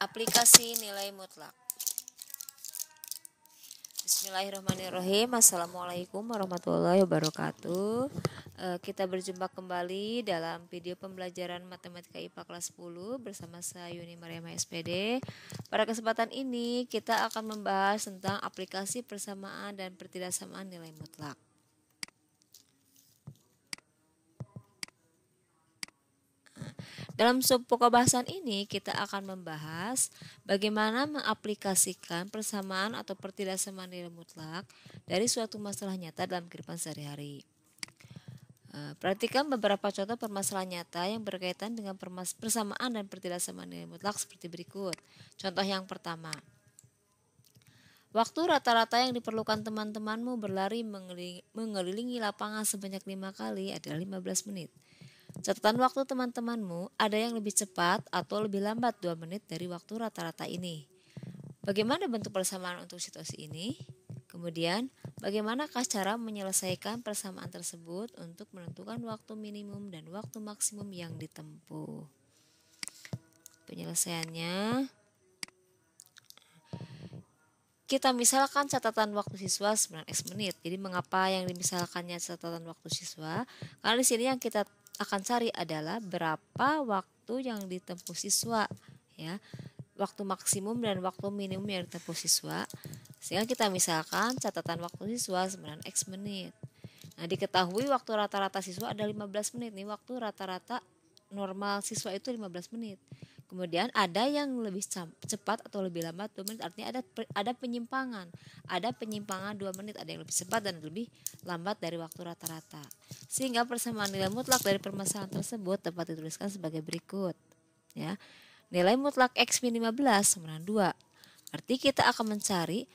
Aplikasi nilai mutlak. Bismillahirrahmanirrahim. Assalamualaikum warahmatullahi wabarakatuh. Kita berjumpa kembali dalam video pembelajaran Matematika IPA kelas 10 bersama saya Yuni Mariama SPD. Pada kesempatan ini kita akan membahas tentang aplikasi persamaan dan pertidaksamaan nilai mutlak. Dalam pokok bahasan ini kita akan membahas bagaimana mengaplikasikan persamaan atau pertidaksamaan nilai mutlak dari suatu masalah nyata dalam kehidupan sehari-hari. Perhatikan beberapa contoh permasalahan nyata yang berkaitan dengan persamaan dan pertidaksamaan nilai mutlak seperti berikut. Contoh yang pertama. Waktu rata-rata yang diperlukan teman-temanmu berlari mengelilingi lapangan sebanyak 5 kali adalah 15 menit. Catatan waktu teman-temanmu ada yang lebih cepat atau lebih lambat 2 menit dari waktu rata-rata ini. Bagaimana bentuk persamaan untuk situasi ini? Kemudian, bagaimanakah cara menyelesaikan persamaan tersebut untuk menentukan waktu minimum dan waktu maksimum yang ditempuh? Penyelesaiannya, kita misalkan catatan waktu siswa 9x menit. Jadi mengapa yang dimisalkannya catatan waktu siswa? Karena di sini yang kita akan cari adalah berapa waktu yang ditempuh siswa, ya, waktu maksimum dan waktu minimum yang ditempuh siswa. Sehingga kita misalkan catatan waktu siswa 9x menit. Nah, diketahui waktu rata-rata siswa ada 15 menit nih, waktu rata-rata normal siswa itu 15 menit. Kemudian ada yang lebih cepat atau lebih lambat 2 menit, artinya ada penyimpangan. Ada penyimpangan 2 menit, ada yang lebih cepat dan lebih lambat dari waktu rata-rata. Sehingga persamaan nilai mutlak dari permasalahan tersebut dapat dituliskan sebagai berikut. Ya. Nilai mutlak X min 15 sama dengan 2. Berarti kita akan mencari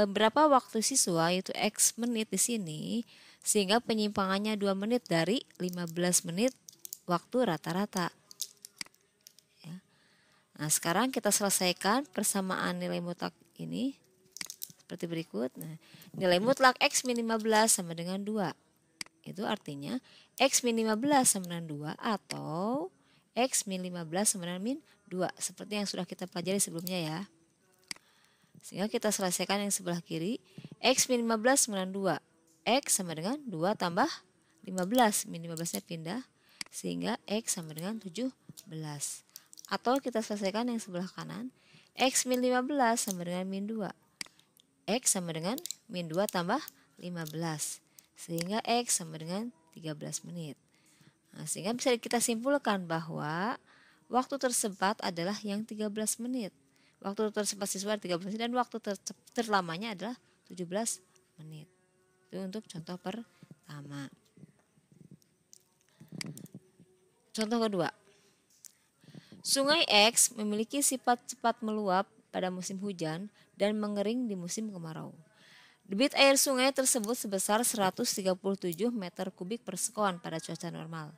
berapa waktu siswa, yaitu X menit di sini, sehingga penyimpangannya 2 menit dari 15 menit waktu rata-rata. Nah, sekarang kita selesaikan persamaan nilai mutlak ini seperti berikut. Nah, nilai mutlak X min 15 sama dengan 2. Itu artinya X min 15 sama dengan 2 atau X min 15 sama dengan min 2. Seperti yang sudah kita pelajari sebelumnya ya. Sehingga kita selesaikan yang sebelah kiri. X min 15 sama dengan 2. X sama dengan 2 tambah 15. Min 15-nya pindah. Sehingga X sama dengan 17. Atau kita selesaikan yang sebelah kanan. X min 15 sama dengan min 2. X sama dengan min 2 tambah 15. Sehingga X sama dengan 13 menit. Nah, sehingga bisa kita simpulkan bahwa waktu tersempat adalah yang 13 menit. Waktu tersempat siswa 13 menit dan waktu terlamanya adalah 17 menit. Itu untuk contoh pertama. Contoh kedua. Sungai X memiliki sifat cepat meluap pada musim hujan dan mengering di musim kemarau. Debit air sungai tersebut sebesar 137 meter kubik per sekon pada cuaca normal.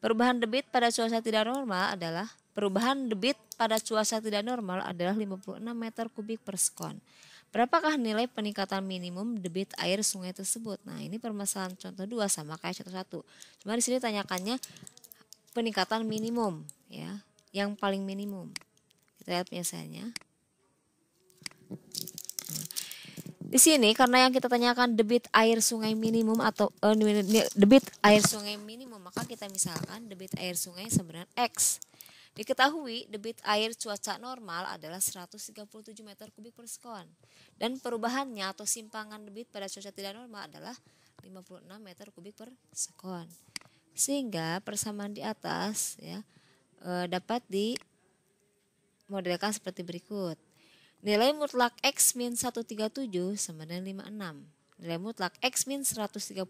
Perubahan debit pada cuaca tidak normal adalah 56 meter kubik per sekon. Berapakah nilai peningkatan minimum debit air sungai tersebut? Nah, ini permasalahan contoh 2 sama kayak contoh 1. Cuma di sini tanyakannya peningkatan minimum, ya. Yang paling minimum. Kita lihat penyelesaiannya. Di sini karena yang kita tanyakan debit air sungai minimum atau debit air sungai minimum, maka kita misalkan debit air sungai sama dengan X. Diketahui debit air cuaca normal adalah 137 meter kubik per sekon dan perubahannya atau simpangan debit pada cuaca tidak normal adalah 56 meter kubik per sekon. Sehingga persamaan di atas, ya, dapat dimodelkan seperti berikut. Nilai mutlak X min 137 sama dengan 56. Nilai mutlak X min 137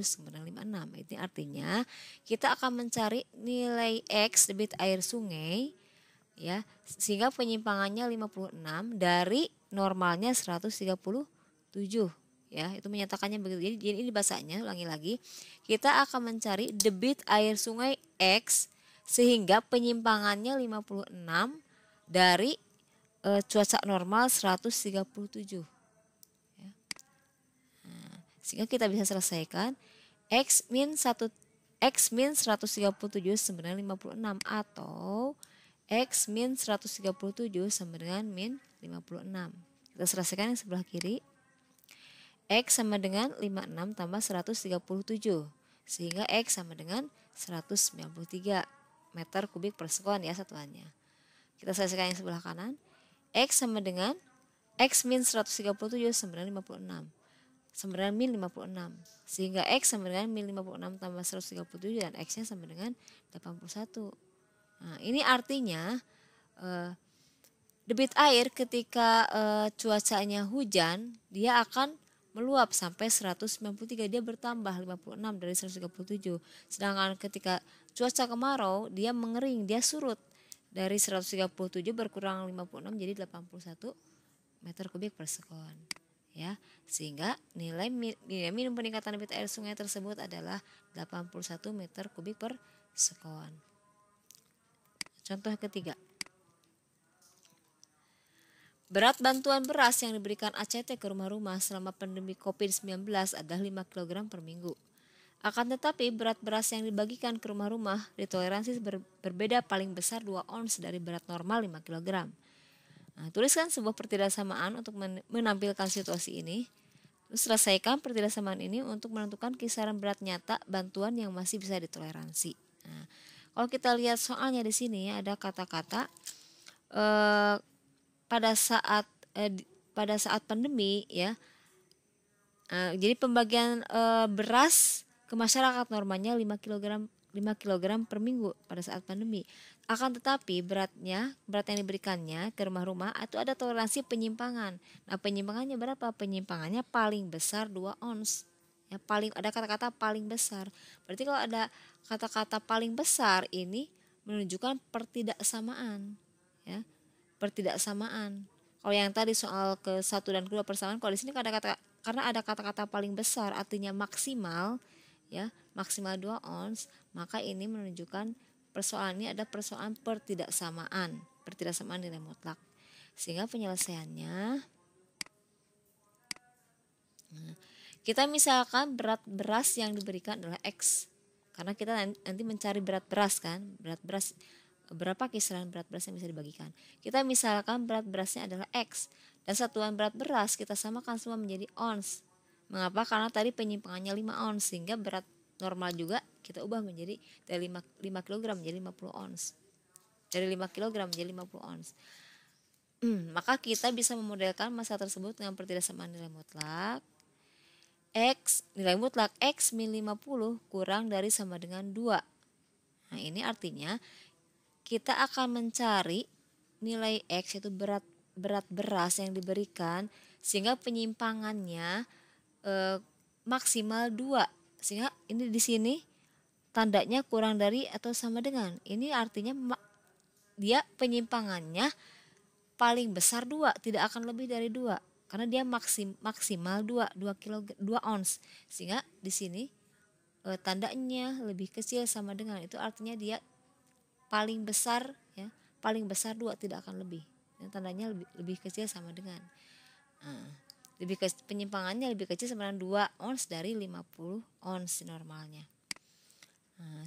sama dengan 56. Ini artinya kita akan mencari nilai X debit air sungai, ya, sehingga penyimpangannya 56 dari normalnya 137. Ya, itu menyatakannya begitu. Jadi ini bahasanya, ulangi lagi. Kita akan mencari debit air sungai X sehingga penyimpangannya 56 dari cuaca normal 137. Ya. Nah, sehingga kita bisa selesaikan X min 137 sebenarnya 56 atau X min 137 sama dengan min 56. Kita selesaikan yang sebelah kiri. X sama dengan 56 tambah 137. Sehingga X sama dengan 193 meter kubik per sekon ya satuannya. Kita selesaikan yang sebelah kanan. X sama dengan X min 137 sama dengan 56. Sama dengan min 56. Sehingga X sama dengan min 56 tambah 137 dan X-nya sama dengan 81. Nah, ini artinya debit air ketika cuacanya hujan, dia akan meluap sampai 193, dia bertambah 56 dari 137. Sedangkan ketika cuaca kemarau, dia mengering, dia surut. Dari 137 berkurang 56 jadi 81 meter kubik per sekon. Ya, sehingga nilai minimum peningkatan debit air sungai tersebut adalah 81 meter kubik per sekon. Contoh ketiga. Berat bantuan beras yang diberikan ACT ke rumah-rumah selama pandemi COVID-19 adalah 5 kg per minggu. Akan tetapi berat beras yang dibagikan ke rumah-rumah ditoleransi berbeda paling besar 2 ons dari berat normal 5 kg. Nah, tuliskan sebuah pertidaksamaan untuk menampilkan situasi ini. Terus selesaikan pertidaksamaan ini untuk menentukan kisaran berat nyata bantuan yang masih bisa ditoleransi. Nah, kalau kita lihat soalnya di sini ada kata-kata pada saat pandemi ya. Jadi pembagian beras ke masyarakat normanya 5 kg per minggu pada saat pandemi. Akan tetapi berat yang diberikannya ke rumah-rumah itu ada toleransi penyimpangan. Nah, penyimpangannya berapa? Penyimpangannya paling besar 2 ons. Ya, ada kata-kata paling besar. Berarti kalau ada kata-kata paling besar ini menunjukkan pertidaksamaan, ya. Pertidaksamaan. Kalau yang tadi soal ke 1 dan kedua persamaan, kalau di sini karena ada kata-kata paling besar artinya maksimal, ya, maksimal 2 ons, maka ini menunjukkan persoalan ini ada persoalan pertidaksamaan nilai mutlak. Sehingga penyelesaiannya, kita misalkan berat beras yang diberikan adalah X. Karena kita nanti mencari berat beras kan, berat beras berapa kisaran berat beras yang bisa dibagikan. Kita misalkan berat berasnya adalah X dan satuan berat beras kita samakan semua menjadi ons. Mengapa? Karena tadi penyimpangannya 5 ons sehingga berat normal juga kita ubah menjadi dari 5 kg menjadi 50 ons. Dari 5 kg menjadi 50 ons. Maka kita bisa memodelkan masalah tersebut dengan pertidaksamaan nilai mutlak. Nilai mutlak X min 50 kurang dari sama dengan 2. Nah, ini artinya kita akan mencari nilai X yaitu berat beras yang diberikan sehingga penyimpangannya maksimal 2. Sehingga ini di sini tandanya kurang dari atau sama dengan. Ini artinya dia penyimpangannya paling besar 2, tidak akan lebih dari 2. Karena dia maksimal 2 ons. Sehingga di sini tandanya lebih kecil sama dengan, itu artinya dia paling besar, ya, paling besar 2, tidak akan lebih. Tandanya lebih kecil sama dengan. Penyimpangannya lebih kecil sama dengan 2 ons dari 50 ons normalnya.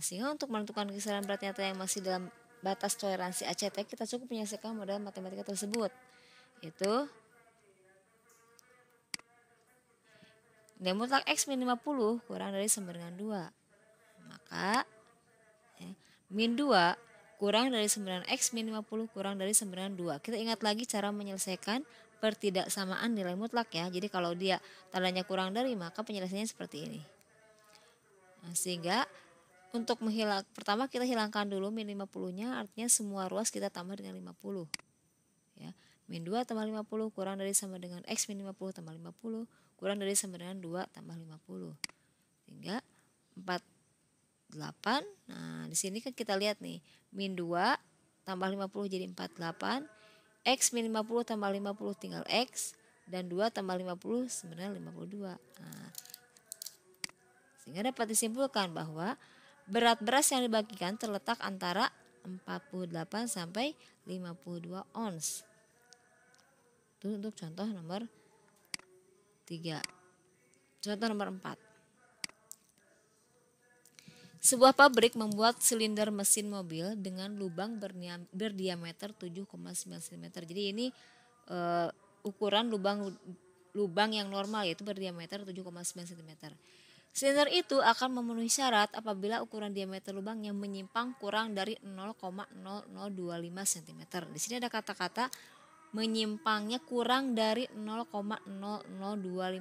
Sehingga untuk menentukan kisaran berat nyata yang masih dalam batas toleransi ACT, kita cukup menyelesaikan model matematika tersebut, yaitu nilai mutlak X min 50 kurang dari sama dengan 2. Maka min 2 kurang dari 9 X min 50 kurang dari 9 2. Kita ingat lagi cara menyelesaikan pertidaksamaan nilai mutlak ya. Jadi kalau dia tandanya kurang dari, maka penyelesaiannya seperti ini. Nah, sehingga untuk pertama kita hilangkan dulu min 50-nya, artinya semua ruas kita tambah dengan 50. Ya. Min 2 tambah 50 kurang dari sama dengan X min 50 tambah 50 kurang dari sama dengan 2 tambah 50. Sehingga 48. Nah, di sini kan kita lihat nih, min 2 tambah 50 jadi 48, X min 50 tambah 50 tinggal X, dan 2 tambah 50 sebenarnya 52. Nah, sehingga dapat disimpulkan bahwa berat beras yang dibagikan terletak antara 48 sampai 52 ons. Itu untuk contoh nomor 3. Contoh nomor 4. Sebuah pabrik membuat silinder mesin mobil dengan lubang berdiameter 7,9 cm. Jadi ini ukuran lubang yang normal, yaitu berdiameter 7,9 cm. Silinder itu akan memenuhi syarat apabila ukuran diameter lubangnya menyimpang kurang dari 0,0025 cm. Di sini ada kata-kata menyimpangnya kurang dari 0,0025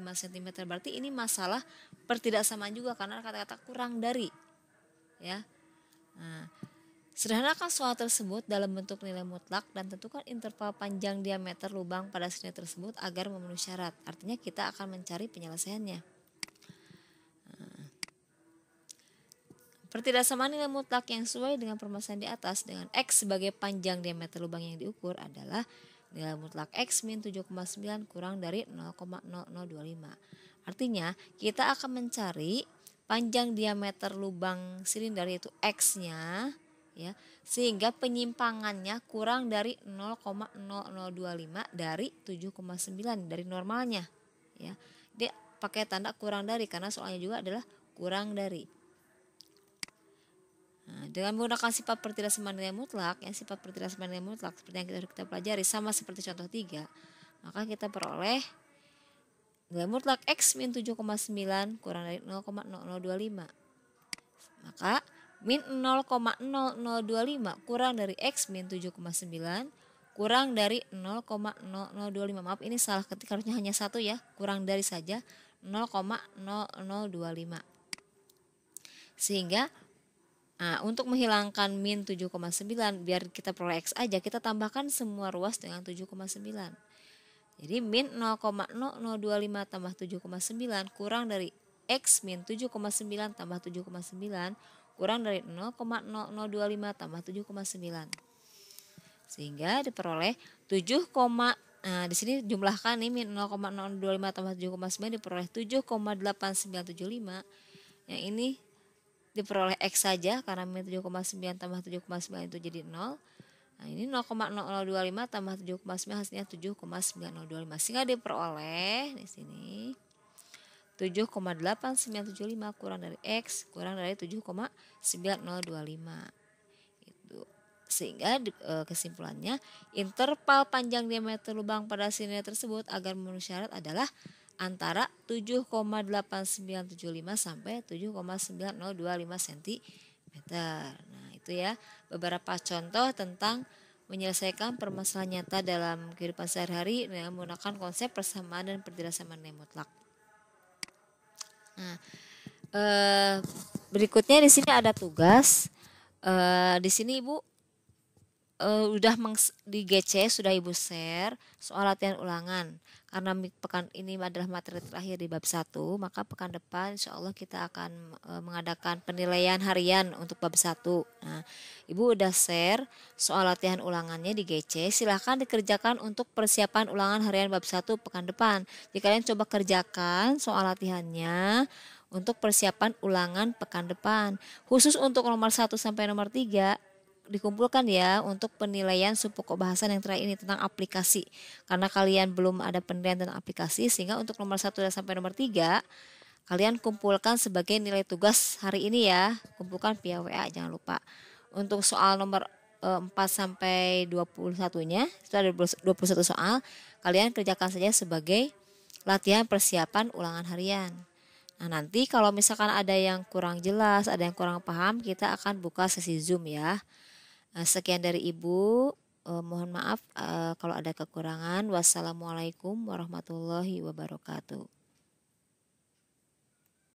cm. Berarti ini masalah pertidaksamaan juga karena kata-kata kurang dari, ya. Nah, sederhanakan soal tersebut dalam bentuk nilai mutlak dan tentukan interval panjang diameter lubang pada silinder tersebut agar memenuhi syarat. Artinya kita akan mencari penyelesaiannya. Pertidaksamaan nilai mutlak yang sesuai dengan permasalahan di atas dengan X sebagai panjang diameter lubang yang diukur adalah nilai mutlak X min 7,9 kurang dari 0,0025. Artinya kita akan mencari panjang diameter lubang silinder yaitu X-nya, ya, sehingga penyimpangannya kurang dari 0,0025 dari 7,9 dari normalnya, ya. Dia pakai tanda kurang dari karena soalnya juga adalah kurang dari. Nah, dengan menggunakan sifat pertidaksamaan nilai mutlak, sifat pertidaksamaan nilai mutlak seperti yang kita pelajari sama seperti contoh 3, maka kita peroleh nilai mutlak X min 7,9 kurang dari 0,0025. Maka min 0,0025 kurang dari X min 7,9 kurang dari 0,0025. Maaf, ini salah ketik, harusnya hanya satu ya, kurang dari saja 0,0025. Sehingga untuk menghilangkan min 7,9 biar kita peroleh X aja, kita tambahkan semua ruas dengan 7,9. Jadi min 0,0025 tambah 7,9 kurang dari X min 7,9 tambah 7,9 kurang dari 0,0025 tambah 7,9. Sehingga diperoleh 7, di sini jumlahkan nih min 0,025 tambah 7,9 diperoleh 7,8975. Yang ini diperoleh X saja karena min 7,9 tambah 7,9 itu jadi 0. Nah, ini 0,0025 tambah 7,9 hasilnya 7,9025. Sehingga diperoleh di sini 7,8975 kurang dari X kurang dari 7,9025. Itu. Sehingga kesimpulannya interval panjang diameter lubang pada silinder tersebut agar memenuhi syarat adalah antara 7,8975 sampai 7,9025 cm. Nah, itu ya beberapa contoh tentang menyelesaikan permasalahan nyata dalam kehidupan sehari-hari dengan menggunakan konsep persamaan dan pertidaksamaan nilai mutlak. Nah, berikutnya di sini ada tugas. Di sini Ibu udah di GC sudah Ibu share soal latihan ulangan. Karena pekan ini adalah materi terakhir di bab 1, maka pekan depan insya Allah kita akan mengadakan penilaian harian untuk bab 1. Nah, Ibu udah share soal latihan ulangannya di GC. Silahkan dikerjakan untuk persiapan ulangan harian bab 1 pekan depan. Jika kalian coba kerjakan soal latihannya untuk persiapan ulangan pekan depan. Khusus untuk nomor 1 sampai nomor 3 dikumpulkan ya untuk penilaian subpokok bahasan yang terakhir ini tentang aplikasi. Karena kalian belum ada penilaian tentang aplikasi, sehingga untuk nomor 1 sampai nomor 3 kalian kumpulkan sebagai nilai tugas hari ini ya. Kumpulkan via WA, jangan lupa. Untuk soal nomor 4 sampai 21-nya, itu ada 21 soal, kalian kerjakan saja sebagai latihan persiapan ulangan harian. Nah, nanti kalau misalkan ada yang kurang jelas, ada yang kurang paham, kita akan buka sesi Zoom ya. Sekian dari Ibu, mohon maaf kalau ada kekurangan. Wassalamualaikum warahmatullahi wabarakatuh.